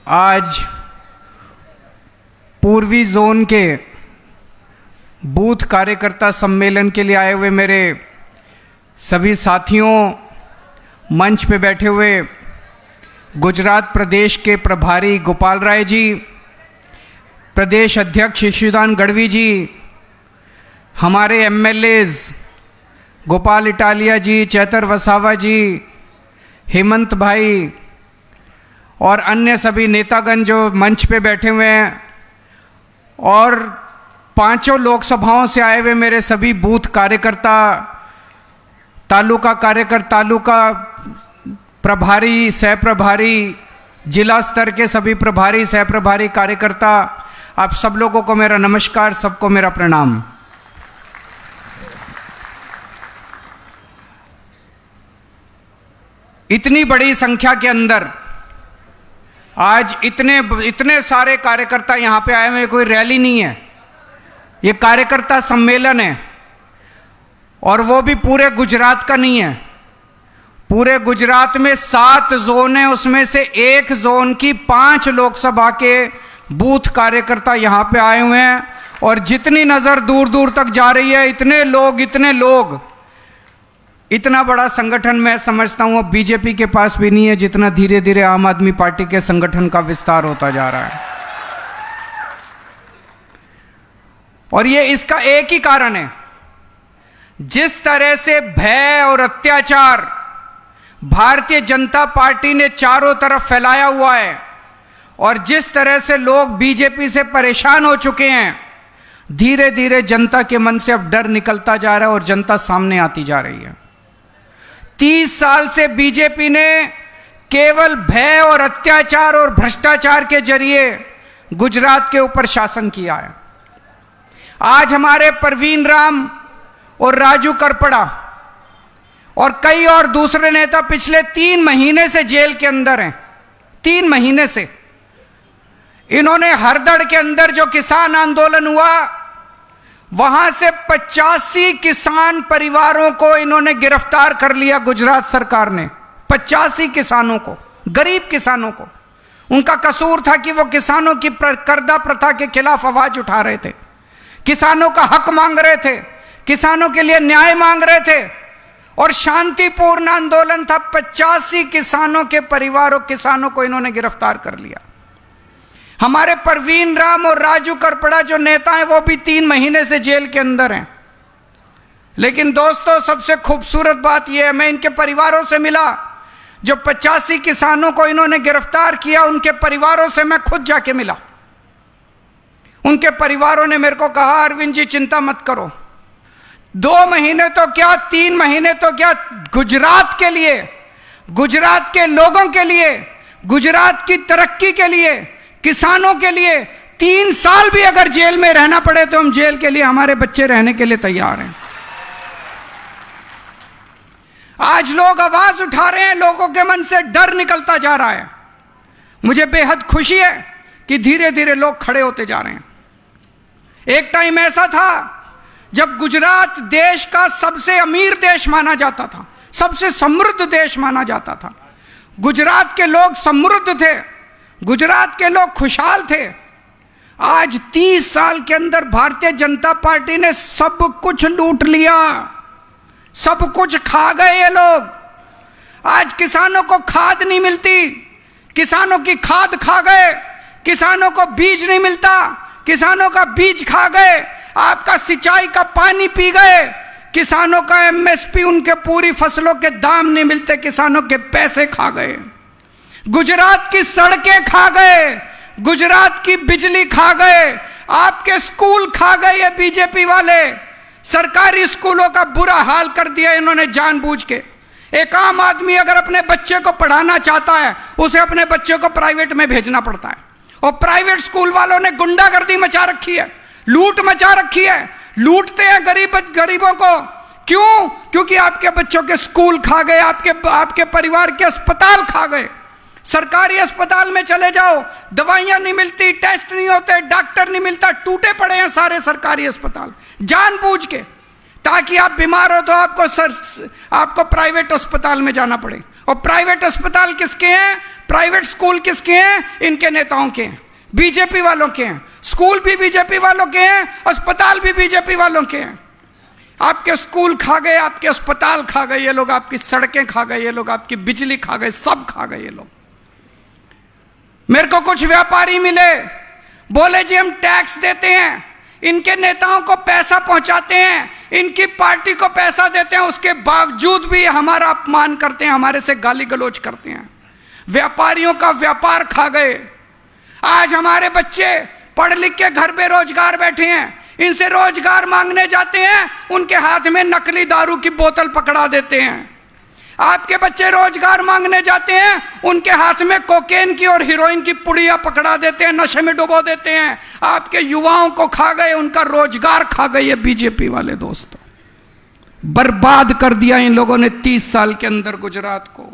आज पूर्वी जोन के बूथ कार्यकर्ता सम्मेलन के लिए आए हुए मेरे सभी साथियों, मंच पे बैठे हुए गुजरात प्रदेश के प्रभारी गोपाल राय जी, प्रदेश अध्यक्ष यशोदान गढ़वी जी, हमारे एमएलएज गोपाल इटालिया जी, चैतर वसावा जी, हेमंत भाई और अन्य सभी नेतागण जो मंच पे बैठे हुए हैं, और पांचों लोकसभाओं से आए हुए मेरे सभी बूथ कार्यकर्ता, तालुका कार्यकर्ता, तालुका प्रभारी, सह प्रभारी, जिला स्तर के सभी प्रभारी, सह प्रभारी कार्यकर्ता, आप सब लोगों को मेरा नमस्कार, सबको मेरा प्रणाम। इतनी बड़ी संख्या के अंदर आज इतने सारे कार्यकर्ता यहाँ पे आए हुए, कोई रैली नहीं है, ये कार्यकर्ता सम्मेलन है, और वो भी पूरे गुजरात का नहीं है। पूरे गुजरात में 7 जोन है, उसमें से एक जोन की 5 लोकसभा के बूथ कार्यकर्ता यहाँ पे आए हुए हैं, और जितनी नजर दूर दूर तक जा रही है, इतने लोग, इतना बड़ा संगठन मैं समझता हूं अब बीजेपी के पास भी नहीं है, जितना धीरे धीरे आम आदमी पार्टी के संगठन का विस्तार होता जा रहा है। और ये इसका एक ही कारण है, जिस तरह से भय और अत्याचार भारतीय जनता पार्टी ने चारों तरफ फैलाया हुआ है, और जिस तरह से लोग बीजेपी से परेशान हो चुके हैं, धीरे धीरे जनता के मन से अब डर निकलता जा रहा है और जनता सामने आती जा रही है। 30 साल से बीजेपी ने केवल भय और अत्याचार और भ्रष्टाचार के जरिए गुजरात के ऊपर शासन किया है। आज हमारे परवीन राम और राजू करपड़ा और कई और दूसरे नेता पिछले 3 महीने से जेल के अंदर हैं। 3 महीने से इन्होंने हरदड़ के अंदर जो किसान आंदोलन हुआ, वहां से 85 किसान परिवारों को इन्होंने गिरफ्तार कर लिया गुजरात सरकार ने। 85 किसानों को, गरीब किसानों को। उनका कसूर था कि वो किसानों की कर्जा प्रथा के खिलाफ आवाज उठा रहे थे, किसानों का हक मांग रहे थे, किसानों के लिए न्याय मांग रहे थे, और शांतिपूर्ण आंदोलन था। 85 किसानों के परिवारों, किसानों को इन्होंने गिरफ्तार कर लिया। हमारे परवीन राम और राजू करपड़ा जो नेता हैं, वो भी 3 महीने से जेल के अंदर हैं। लेकिन दोस्तों, सबसे खूबसूरत बात यह है, मैं इनके परिवारों से मिला। जो 85 किसानों को इन्होंने गिरफ्तार किया, उनके परिवारों से मैं खुद जाके मिला। उनके परिवारों ने मेरे को कहा, अरविंद जी चिंता मत करो, 2 महीने तो क्या, 3 महीने तो क्या, गुजरात के लिए, गुजरात के लोगों के लिए, गुजरात की तरक्की के लिए, किसानों के लिए 3 साल भी अगर जेल में रहना पड़े तो हम जेल के लिए, हमारे बच्चे रहने के लिए तैयार हैं। आज लोग आवाज उठा रहे हैं, लोगों के मन से डर निकलता जा रहा है। मुझे बेहद खुशी है कि धीरे धीरे लोग खड़े होते जा रहे हैं। एक टाइम ऐसा था जब गुजरात देश का सबसे अमीर देश माना जाता था, सबसे समृद्ध देश माना जाता था। गुजरात के लोग समृद्ध थे, गुजरात के लोग खुशहाल थे। आज 30 साल के अंदर भारतीय जनता पार्टी ने सब कुछ लूट लिया, सब कुछ खा गए ये लोग। आज किसानों को खाद नहीं मिलती, किसानों की खाद खा गए, किसानों को बीज नहीं मिलता, किसानों का बीज खा गए, आपका सिंचाई का पानी पी गए, किसानों का एमएसपी, उनके पूरी फसलों के दाम नहीं मिलते, किसानों के पैसे खा गए, गुजरात की सड़कें खा गए, गुजरात की बिजली खा गए, आपके स्कूल खा गए ये बीजेपी वाले। सरकारी स्कूलों का बुरा हाल कर दिया इन्होंने जानबूझ के। एक आम आदमी अगर अपने बच्चे को पढ़ाना चाहता है, उसे अपने बच्चे को प्राइवेट में भेजना पड़ता है, और प्राइवेट स्कूल वालों ने गुंडागर्दी मचा रखी है, लूट मचा रखी है, लूटते हैं गरीबों को। क्यों? क्योंकि आपके बच्चों के स्कूल खा गए, आपके परिवार के अस्पताल खा गए। सरकारी अस्पताल में चले जाओ, दवाइयां नहीं मिलती, टेस्ट नहीं होते, डॉक्टर नहीं मिलता, टूटे पड़े हैं सारे सरकारी अस्पताल जानबूझ के। ताकि आप बीमार हो तो आपको प्राइवेट अस्पताल में जाना पड़े। और प्राइवेट अस्पताल किसके हैं? प्राइवेट स्कूल किसके हैं? इनके नेताओं के हैं, बीजेपी वालों के हैं। स्कूल भी बीजेपी वालों के हैं, अस्पताल भी बीजेपी वालों के हैं। आपके स्कूल खा गए, आपके अस्पताल खा गए ये लोग, आपकी सड़कें खा गए ये लोग, आपकी बिजली खा गए, सब खा गए ये लोग। मेरे को कुछ व्यापारी मिले, बोले जी हम टैक्स देते हैं, इनके नेताओं को पैसा पहुंचाते हैं, इनकी पार्टी को पैसा देते हैं, उसके बावजूद भी हमारा अपमान करते हैं, हमारे से गाली गलौज करते हैं। व्यापारियों का व्यापार खा गए। आज हमारे बच्चे पढ़ लिख के घर बेरोजगार बैठे हैं, इनसे रोजगार मांगने जाते हैं, उनके हाथ में नकली दारू की बोतल पकड़ा देते हैं। आपके बच्चे रोजगार मांगने जाते हैं, उनके हाथ में कोकेन की और हीरोइन की पुड़िया पकड़ा देते हैं, नशे में डुबो देते हैं। आपके युवाओं को खा गए, उनका रोजगार खा गए ये बीजेपी वाले दोस्तों। बर्बाद कर दिया इन लोगों ने 30 साल के अंदर गुजरात को।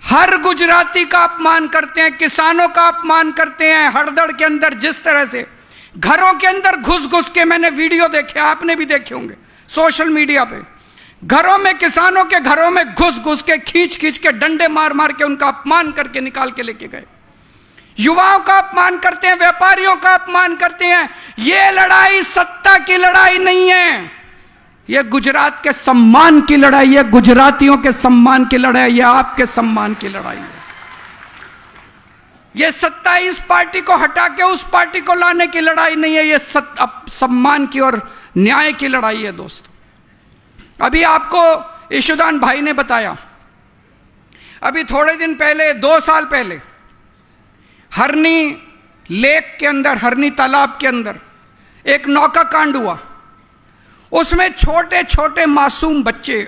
हर गुजराती का अपमान करते हैं, किसानों का अपमान करते हैं। हड़दड़ के अंदर जिस तरह से घरों के अंदर घुस घुस के, मैंने वीडियो देखे, आपने भी देखे होंगे सोशल मीडिया पे, घरों में, किसानों के घरों में घुस घुस के, खींच खींच के, डंडे मार मार के उनका अपमान करके निकाल के लेके गए। युवाओं का अपमान करते हैं, व्यापारियों का अपमान करते हैं। यह लड़ाई सत्ता की लड़ाई नहीं है, यह गुजरात के सम्मान की लड़ाई है, गुजरातियों के सम्मान की लड़ाई, यह आपके सम्मान की लड़ाई है। यह सत्ता इस पार्टी को हटा के उस पार्टी को लाने की लड़ाई नहीं है, यह सम्मान की और न्याय की लड़ाई है दोस्तों। अभी आपको ईशुदान भाई ने बताया, अभी थोड़े दिन पहले, 2 साल पहले, हरनी लेक के अंदर, हरनी तालाब के अंदर एक नौका कांड हुआ। उसमें छोटे छोटे मासूम बच्चे,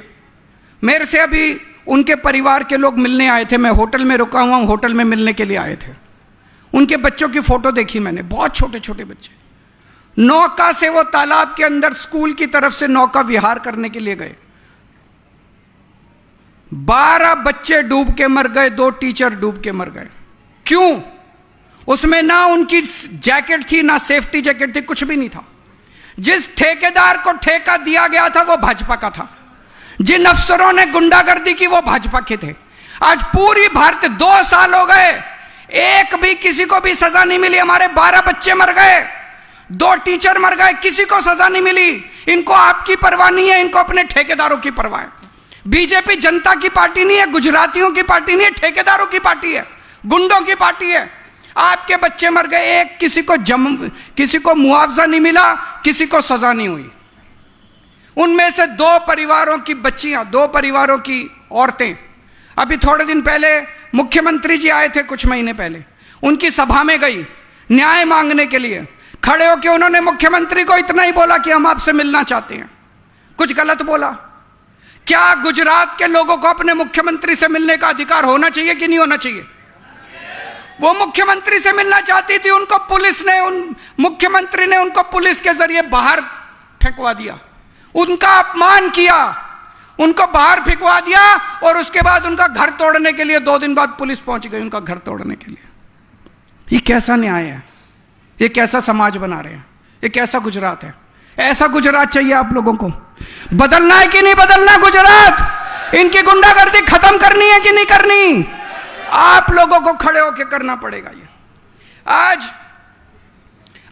मेरे से अभी उनके परिवार के लोग मिलने आए थे, मैं होटल में रुका हुआ हूं, होटल में मिलने के लिए आए थे। उनके बच्चों की फोटो देखी मैंने, बहुत छोटे छोटे बच्चे। नौका से वो तालाब के अंदर स्कूल की तरफ से नौका विहार करने के लिए गए। 12 बच्चे डूब के मर गए, 2 टीचर डूब के मर गए। क्यों? उसमें ना उनकी जैकेट थी, ना सेफ्टी जैकेट थी, कुछ भी नहीं था। जिस ठेकेदार को ठेका दिया गया था वो भाजपा का था, जिन अफसरों ने गुंडागर्दी की वो भाजपा के थे। आज पूरी भारत 2 साल हो गए, एक भी किसी को भी सजा नहीं मिली। हमारे 12 बच्चे मर गए, 2 टीचर मर गए, किसी को सजा नहीं मिली। इनको आपकी परवाह नहीं है, इनको अपने ठेकेदारों की परवाह है। बीजेपी जनता की पार्टी नहीं है, गुजरातियों की पार्टी नहीं है, ठेकेदारों की पार्टी है, गुंडों की पार्टी है। आपके बच्चे मर गए, एक किसी को मुआवजा नहीं मिला, किसी को सजा नहीं हुई। उनमें से 2 परिवारों की बच्चियां, 2 परिवारों की औरतें, अभी थोड़े दिन पहले मुख्यमंत्री जी आए थे, कुछ महीने पहले, उनकी सभा में गई न्याय मांगने के लिए। खड़े होकर उन्होंने मुख्यमंत्री को इतना ही बोला कि हम आपसे मिलना चाहते हैं। कुछ गलत बोला? क्या गुजरात के लोगों को अपने मुख्यमंत्री से मिलने का अधिकार होना चाहिए कि नहीं होना चाहिए? वो मुख्यमंत्री से मिलना चाहती थी, उनको पुलिस ने, मुख्यमंत्री ने उनको पुलिस के जरिए बाहर फेंकवा दिया, उनका अपमान किया, उनको बाहर फेंकवा दिया। और उसके बाद उनका घर तोड़ने के लिए 2 दिन बाद पुलिस पहुंच गई उनका घर तोड़ने के लिए। ये कैसा न्याय है? ये कैसा समाज बना रहे हैं? ये कैसा गुजरात है? ऐसा गुजरात चाहिए आप लोगों को? बदलना है कि नहीं बदलना गुजरात? इनकी गुंडागर्दी खत्म करनी है कि नहीं करनी? आप लोगों को खड़े होकर करना पड़ेगा। ये आज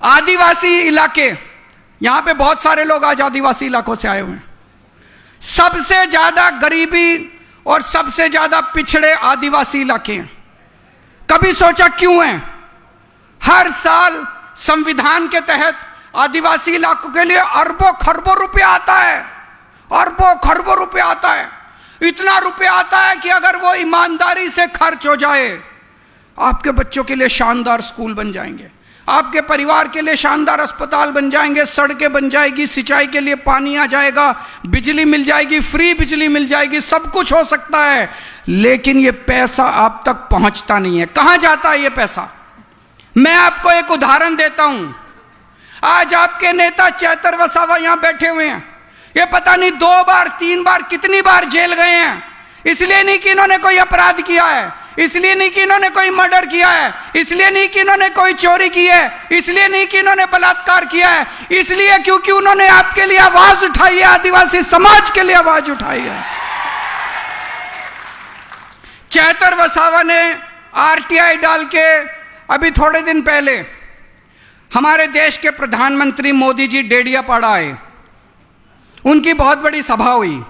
आदिवासी इलाके, यहां पे बहुत सारे लोग आज आदिवासी इलाकों से आए हुए हैं। सबसे ज्यादा गरीबी और सबसे ज्यादा पिछड़े आदिवासी इलाके हैं। कभी सोचा क्यों है? हर साल संविधान के तहत आदिवासी इलाकों के लिए अरबों खरबों रुपया आता है, अरबों खरबों रुपया आता है। इतना रुपया आता है कि अगर वो ईमानदारी से खर्च हो जाए, आपके बच्चों के लिए शानदार स्कूल बन जाएंगे, आपके परिवार के लिए शानदार अस्पताल बन जाएंगे, सड़कें बन जाएगी, सिंचाई के लिए पानी आ जाएगा, बिजली मिल जाएगी, फ्री बिजली मिल जाएगी, सब कुछ हो सकता है। लेकिन ये पैसा आप तक पहुंचता नहीं है। कहां जाता है ये पैसा? मैं आपको एक उदाहरण देता हूं। आज आपके नेता चैतर वसावा यहां बैठे हुए हैं, ये पता नहीं 2 बार 3 बार कितनी बार जेल गए हैं। इसलिए नहीं कि इन्होंने कोई अपराध किया है, इसलिए नहीं कि इन्होंने कोई मर्डर किया है, इसलिए नहीं कि इन्होंने कोई चोरी की है, इसलिए नहीं कि इन्होंने बलात्कार किया है, इसलिए क्योंकि उन्होंने आपके लिए आवाज उठाई है, आदिवासी समाज के लिए आवाज उठाई है। चैतर वसावा ने आरटीआई डाल के अभी थोड़े दिन पहले हमारे देश के प्रधानमंत्री मोदी जी डेडियापाड़ा आए, उनकी बहुत बड़ी सभा हुई।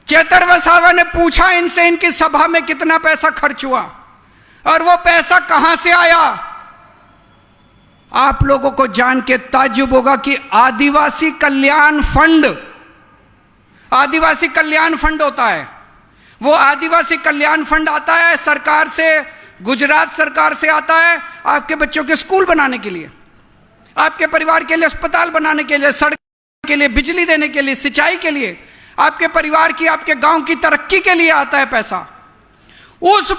चैतर वसावा ने पूछा इनसे इनकी सभा में कितना पैसा खर्च हुआ और वो पैसा कहां से आया। आप लोगों को जान के ताज्जुब होगा कि आदिवासी कल्याण फंड होता है। वो आदिवासी कल्याण फंड आता है सरकार से, गुजरात सरकार से आता है आपके बच्चों के स्कूल बनाने के लिए, आपके परिवार के लिए अस्पताल बनाने के लिए, सड़क के लिए, बिजली देने के लिए, सिंचाई के लिए, आपके परिवार की, आपके गांव की तरक्की के लिए आता है पैसा। उस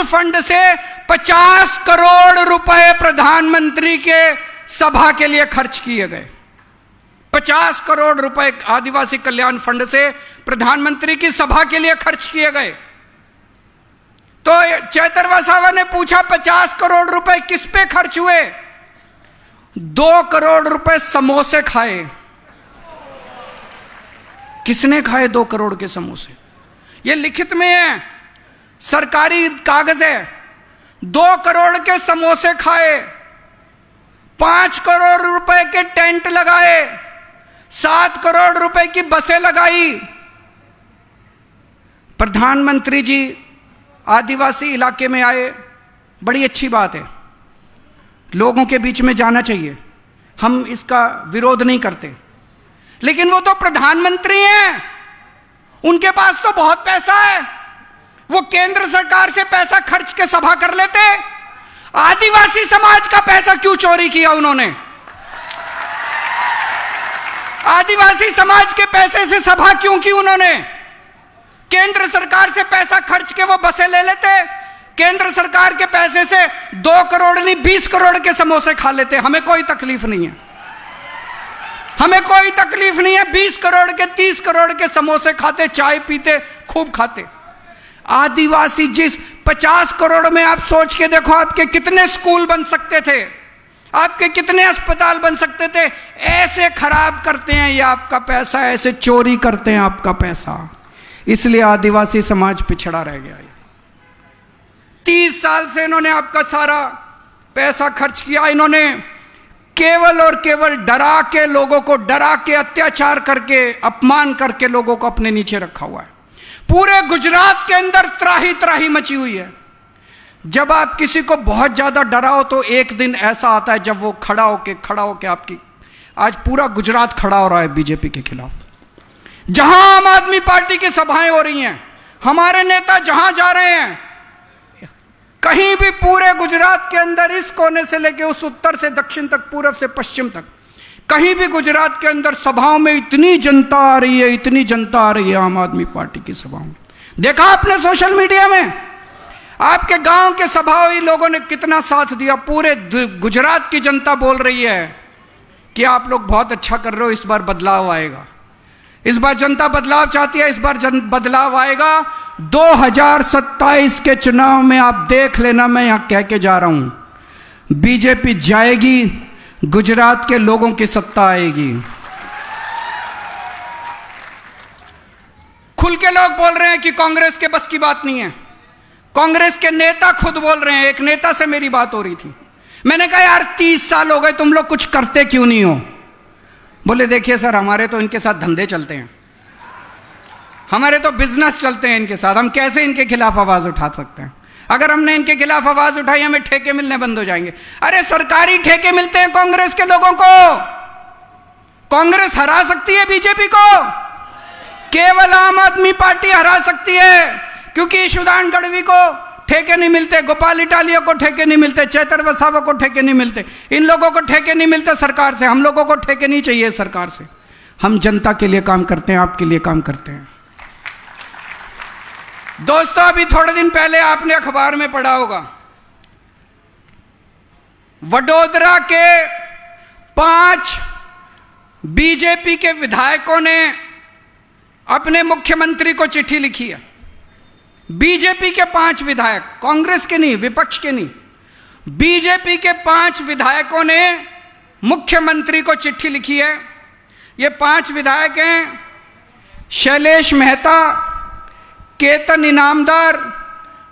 फंड से 50 करोड़ रुपए प्रधानमंत्री के सभा के लिए खर्च किए गए। 50 करोड़ रुपए आदिवासी कल्याण फंड से प्रधानमंत्री की सभा के लिए खर्च किए गए। तो चैतर वसावा ने पूछा 50 करोड़ रुपए किस पे खर्च हुए? 2 करोड़ रुपए समोसे खाए। किसने खाए 2 करोड़ के समोसे? ये लिखित में है, सरकारी कागज है। 2 करोड़ के समोसे खाए, 5 करोड़ रुपए के टेंट लगाए, 7 करोड़ रुपए की बसें लगाई। प्रधानमंत्री जी आदिवासी इलाके में आए, बड़ी अच्छी बात है, लोगों के बीच में जाना चाहिए, हम इसका विरोध नहीं करते, लेकिन वो तो प्रधानमंत्री हैं, उनके पास तो बहुत पैसा है, वो केंद्र सरकार से पैसा खर्च के सभा कर लेते। आदिवासी समाज का पैसा क्यों चोरी किया उन्होंने? आदिवासी समाज के पैसे से सभा क्यों की उन्होंने? केंद्र सरकार से पैसा खर्च के वो बसें ले लेते, केंद्र सरकार के पैसे से 2 करोड़ नहीं 20 करोड़ के समोसे खा लेते। हमें कोई तकलीफ नहीं है, हमें कोई तकलीफ नहीं है। 20 करोड़ के 30 करोड़ के समोसे खाते, चाय पीते, खूब खाते। आदिवासी जिस 50 करोड़ में आप सोच के देखो आपके कितने स्कूल बन सकते थे, आपके कितने अस्पताल बन सकते थे। ऐसे खराब करते हैं ये आपका पैसा, ऐसे चोरी करते हैं आपका पैसा, इसलिए आदिवासी समाज पिछड़ा रह गया। 30 साल से इन्होंने आपका सारा पैसा खर्च किया। इन्होंने केवल और केवल डरा के, लोगों को डरा के, अत्याचार करके, अपमान करके लोगों को अपने नीचे रखा हुआ है। पूरे गुजरात के अंदर त्राही त्राही मची हुई है। जब आप किसी को बहुत ज्यादा डराओ तो एक दिन ऐसा आता है जब वो खड़ा होके आपकी, आज पूरा गुजरात खड़ा हो रहा है बीजेपी के खिलाफ। जहां आम आदमी पार्टी की सभाएं हो रही हैं, हमारे नेता जहां जा रहे हैं, कहीं भी पूरे गुजरात के अंदर, इस कोने से लेके उस उत्तर से दक्षिण तक, पूरब से पश्चिम तक, कहीं भी गुजरात के अंदर सभाओं में इतनी जनता आ रही है, इतनी जनता आ रही है आम आदमी पार्टी की सभाओं में। देखा आपने सोशल मीडिया में, आपके गांव के सभा हुई, लोगों ने कितना साथ दिया। पूरे गुजरात की जनता बोल रही है कि आप लोग बहुत अच्छा कर रहे हो, इस बार बदलाव आएगा। इस बार जनता बदलाव चाहती है, इस बार बदलाव आएगा। 2027 के चुनाव में आप देख लेना, मैं यहां कह के जा रहा हूं, बीजेपी जाएगी, गुजरात के लोगों की सत्ता आएगी। खुल के लोग बोल रहे हैं कि कांग्रेस के बस की बात नहीं है। कांग्रेस के नेता खुद बोल रहे हैं। एक नेता से मेरी बात हो रही थी, मैंने कहा यार 30 साल हो गए, तुम लोग कुछ करते क्यों नहीं हो? बोले देखिए सर, हमारे तो इनके साथ धंधे चलते हैं, हमारे तो बिजनेस चलते हैं इनके साथ, हम कैसे इनके खिलाफ आवाज उठा सकते हैं? अगर हमने इनके खिलाफ आवाज उठाई हमें ठेके मिलने बंद हो जाएंगे। अरे सरकारी ठेके मिलते हैं कांग्रेस के लोगों को। कांग्रेस हरा सकती है बीजेपी को, केवल आम आदमी पार्टी हरा सकती है, क्योंकि ईशुदान गढ़वी को ठेके नहीं मिलते, गोपाल इटालिया को ठेके नहीं मिलते, चैतर वसावा को ठेके नहीं मिलते, इन लोगों को ठेके नहीं मिलते सरकार से। हम लोगों को ठेके नहीं चाहिए सरकार से, हम जनता के लिए काम करते हैं, आपके लिए काम करते हैं। दोस्तों, अभी थोड़े दिन पहले आपने अखबार में पढ़ा होगा, वडोदरा के 5 बीजेपी के विधायकों ने अपने मुख्यमंत्री को चिट्ठी लिखी है। बीजेपी के 5 विधायक, कांग्रेस के नहीं, विपक्ष के नहीं, बीजेपी के 5 विधायकों ने मुख्यमंत्री को चिट्ठी लिखी है। ये 5 विधायक हैं शैलेश मेहता, केतन इनामदार,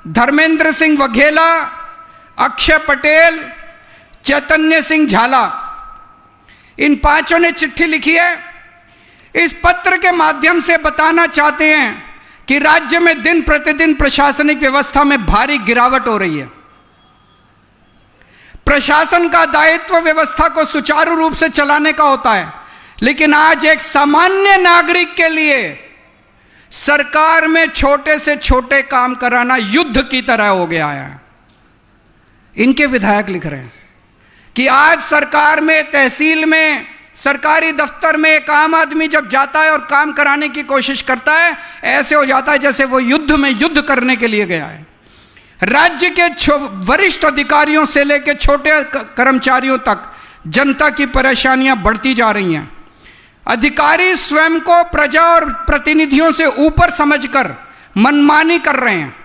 धर्मेंद्र सिंह वघेला, अक्षय पटेल, चैतन्य सिंह झाला। इन 5 ने चिट्ठी लिखी है। इस पत्र के माध्यम से बताना चाहते हैं कि राज्य में दिन प्रतिदिन प्रशासनिक व्यवस्था में भारी गिरावट हो रही है। प्रशासन का दायित्व व्यवस्था को सुचारू रूप से चलाने का होता है, लेकिन आज एक सामान्य नागरिक के लिए सरकार में छोटे से छोटे काम कराना युद्ध की तरह हो गया है। इनके विधायक लिख रहे हैं कि आज सरकार में, तहसील में, सरकारी दफ्तर में एक आम आदमी जब जाता है और काम कराने की कोशिश करता है, ऐसे हो जाता है जैसे वो युद्ध में युद्ध करने के लिए गया है। राज्य के वरिष्ठ अधिकारियों से लेकर छोटे कर्मचारियों तक जनता की परेशानियां बढ़ती जा रही हैं। अधिकारी स्वयं को प्रजा और प्रतिनिधियों से ऊपर समझकर मनमानी कर रहे हैं।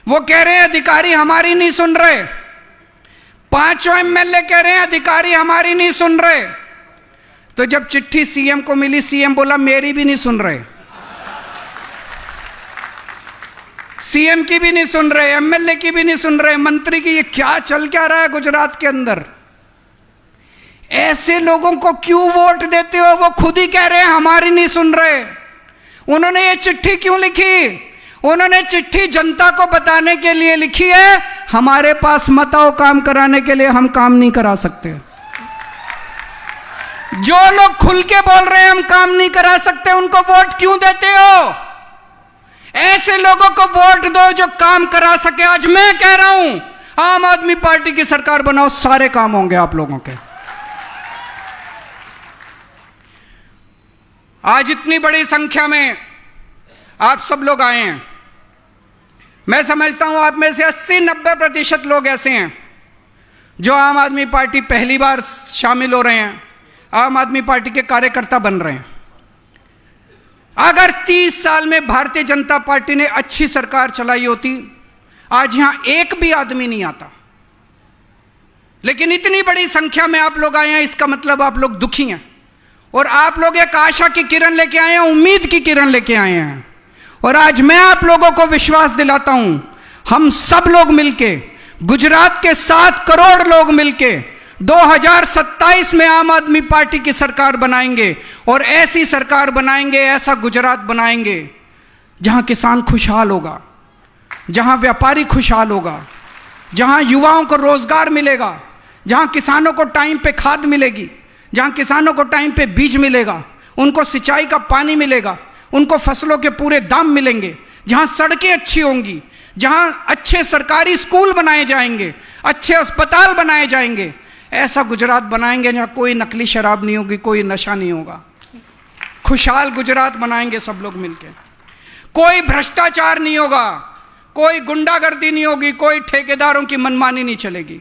वो कह रहे हैं अधिकारी हमारी नहीं सुन रहे। 5 एमएलए कह रहे हैं अधिकारी हमारी नहीं सुन रहे। तो जब चिट्ठी सीएम को मिली, सीएम बोला मेरी भी नहीं सुन रहे, सीएम की भी नहीं सुन रहे, एमएलए की भी नहीं सुन रहे, मंत्री की। ये क्या चल क्या रहा है गुजरात के अंदर? ऐसे लोगों को क्यों वोट देते हो? वो खुद ही कह रहे हैं हमारी नहीं सुन रहे। उन्होंने ये चिट्ठी क्यों लिखी? उन्होंने चिट्ठी जनता को बताने के लिए लिखी है हमारे पास मत आओ काम कराने के लिए, हम काम नहीं करा सकते। जो लोग खुल के बोल रहे हैं हम काम नहीं करा सकते, उनको वोट क्यों देते हो? ऐसे लोगों को वोट दो जो काम करा सके। आज मैं कह रहा हूं आम आदमी पार्टी की सरकार बनाओ, सारे काम होंगे आप लोगों के। आज इतनी बड़ी संख्या में आप सब लोग आए हैं। मैं समझता हूं आप में से 80-90% लोग ऐसे हैं जो आम आदमी पार्टी पहली बार शामिल हो रहे हैं, आम आदमी पार्टी के कार्यकर्ता बन रहे हैं। अगर 30 साल में भारतीय जनता पार्टी ने अच्छी सरकार चलाई होती, आज यहां एक भी आदमी नहीं आता। लेकिन इतनी बड़ी संख्या में आप लोग आए हैं, इसका मतलब आप लोग दुखी हैं और आप लोग एक आशा की किरण लेके आए हैं, उम्मीद की किरण लेके आए हैं। और आज मैं आप लोगों को विश्वास दिलाता हूं, हम सब लोग मिलके, गुजरात के 7 करोड़ लोग मिलके 2027 में आम आदमी पार्टी की सरकार बनाएंगे। और ऐसी सरकार बनाएंगे, ऐसा गुजरात बनाएंगे जहां किसान खुशहाल होगा, जहां व्यापारी खुशहाल होगा, जहां युवाओं को रोजगार मिलेगा, जहां किसानों को टाइम पे खाद मिलेगी, जहां किसानों को टाइम पे बीज मिलेगा, उनको सिंचाई का पानी मिलेगा, उनको फसलों के पूरे दाम मिलेंगे, जहां सड़कें अच्छी होंगी, जहां अच्छे सरकारी स्कूल बनाए जाएंगे, अच्छे अस्पताल बनाए जाएंगे। ऐसा गुजरात बनाएंगे जहां कोई नकली शराब नहीं होगी, कोई नशा नहीं होगा। खुशहाल गुजरात बनाएंगे सब लोग मिलकर। कोई भ्रष्टाचार नहीं होगा, कोई गुंडागर्दी नहीं होगी, कोई ठेकेदारों की मनमानी नहीं चलेगी,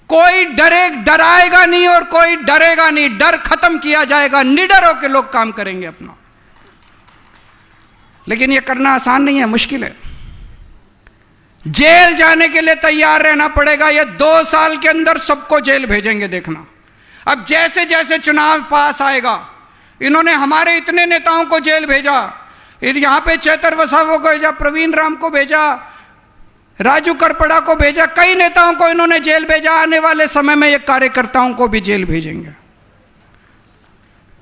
कोई डराएगा नहीं और कोई डरेगा नहीं। डर खत्म किया जाएगा, निडर होकर लोग काम करेंगे अपना। लेकिन यह करना आसान नहीं है, मुश्किल है। जेल जाने के लिए तैयार रहना पड़ेगा। ये 2 साल के अंदर सबको जेल भेजेंगे, देखना। अब जैसे जैसे चुनाव पास आएगा, इन्होंने हमारे इतने नेताओं को जेल भेजा, यहां पे चेतर वसावा को भेजा, प्रवीण राम को भेजा, राजू करपड़ा को भेजा, कई नेताओं को इन्होंने जेल भेजा। आने वाले समय में ये कार्यकर्ताओं को भी जेल भेजेंगे।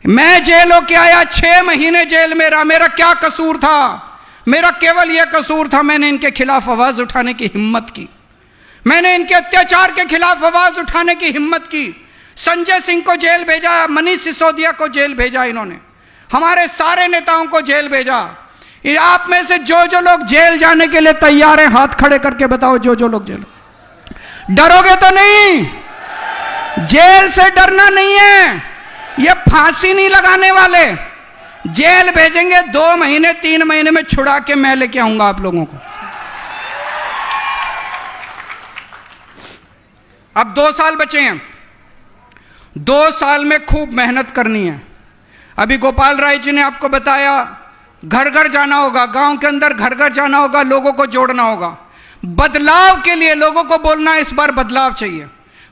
मैं जेल होके आया, 6 महीने जेल में रहा। मेरा क्या कसूर था? मेरा केवल यह कसूर था, मैंने इनके खिलाफ आवाज उठाने की हिम्मत की, मैंने इनके अत्याचार के खिलाफ आवाज उठाने की हिम्मत की। संजय सिंह को जेल भेजा, मनीष सिसोदिया को जेल भेजा, इन्होंने हमारे सारे नेताओं को जेल भेजा। आप में से जो जो लोग जेल जाने के लिए तैयार हैं, हाथ खड़े करके बताओ। जो जो लोग जेल, डरोगे तो नहीं? जेल से डरना नहीं है, ये फांसी नहीं लगाने वाले। जेल भेजेंगे, 2 महीने 3 महीने में छुड़ा के मैं लेके आऊंगा आप लोगों को। अब 2 साल बचे हैं, 2 साल में खूब मेहनत करनी है। अभी गोपाल राय जी ने आपको बताया घर घर जाना होगा, गांव के अंदर घर घर जाना होगा, लोगों को जोड़ना होगा। बदलाव के लिए लोगों को बोलना है, इस बार बदलाव चाहिए,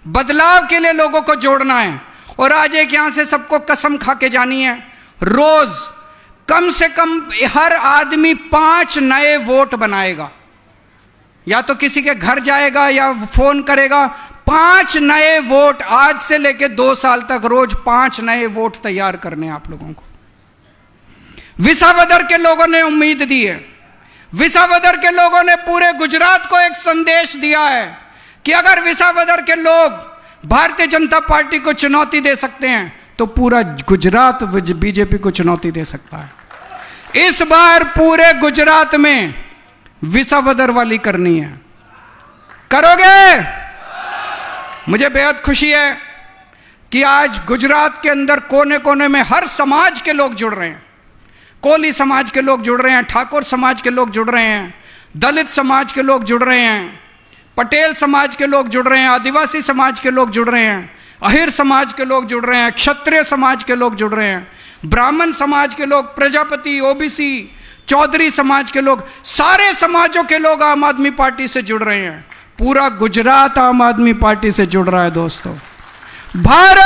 बदलाव के लिए लोगों को जोड़ना है। और आज एक यहां से सबको कसम खा के जानी है, रोज कम से कम हर आदमी 5 नए वोट बनाएगा, या तो किसी के घर जाएगा या फोन करेगा। 5 नए वोट आज से लेके 2 साल तक रोज 5 नए वोट तैयार करने आप लोगों को। विसावदर के लोगों ने उम्मीद दी है, विसावदर के लोगों ने पूरे गुजरात को एक संदेश दिया है कि अगर विसावदर के लोग भारतीय जनता पार्टी को चुनौती दे सकते हैं तो पूरा गुजरात बीजेपी को चुनौती दे सकता है। इस बार पूरे गुजरात में विसावदर वाली करनी है, करोगे? मुझे बेहद खुशी है कि आज गुजरात के अंदर कोने कोने में हर समाज के लोग जुड़ रहे हैं। कोली समाज के लोग जुड़ रहे हैं, ठाकुर समाज के लोग जुड़ रहे हैं, दलित समाज के लोग जुड़ रहे हैं, पटेल समाज के लोग जुड़ रहे हैं, आदिवासी समाज के लोग जुड़ रहे हैं, अहिर समाज के लोग जुड़ रहे हैं, क्षत्रिय समाज के लोग जुड़ रहे हैं, ब्राह्मण समाज के लोग, प्रजापति, ओबीसी, चौधरी समाज के लोग, सारे समाजों के लोग आम आदमी पार्टी से जुड़ रहे हैं। पूरा गुजरात आम आदमी पार्टी से जुड़ रहा है दोस्तों। भारत